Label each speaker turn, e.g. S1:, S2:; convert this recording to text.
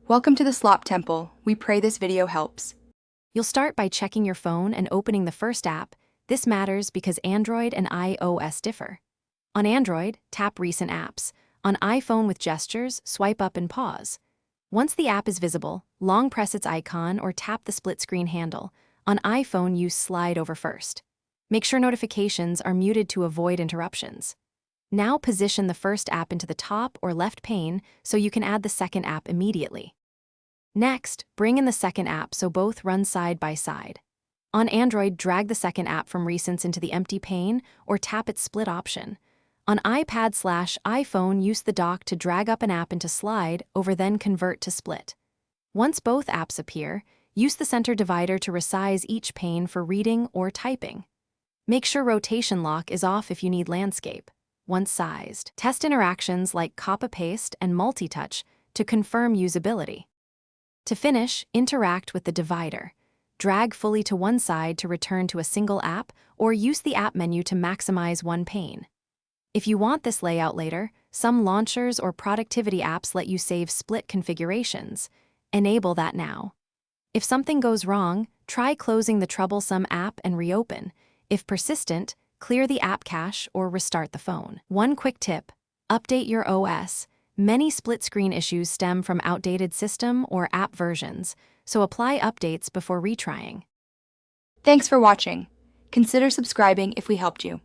S1: Welcome to the Slop Temple. We pray this video helps.
S2: You'll start by checking your phone and opening the first app. This matters because Android and iOS differ. On Android, tap Recent Apps. On iPhone with gestures, swipe up and pause. Once the app is visible, long press its icon or tap the split screen handle. On iPhone, use Slide Over first. Make sure notifications are muted to avoid interruptions. Now position the first app into the top or left pane so you can add the second app immediately. Next, bring in the second app so both run side by side. On Android, drag the second app from Recents into the empty pane or tap its split option. On iPad/iPhone, use the dock to drag up an app into Slide Over, then convert to Split. Once both apps appear, use the center divider to resize each pane for reading or typing. Make sure rotation lock is off if you need landscape. Once sized, test interactions like copy-paste and multi-touch to confirm usability. To finish, interact with the divider. Drag fully to one side to return to a single app, or use the app menu to maximize one pane. If you want this layout later, some launchers or productivity apps let you save split configurations. Enable that now. If something goes wrong, try closing the troublesome app and reopen. If persistent, clear the app cache or restart the phone. One quick tip: update your OS. Many split-screen issues stem from outdated system or app versions, so apply updates before retrying.
S1: Thanks for watching. Consider subscribing if we helped you.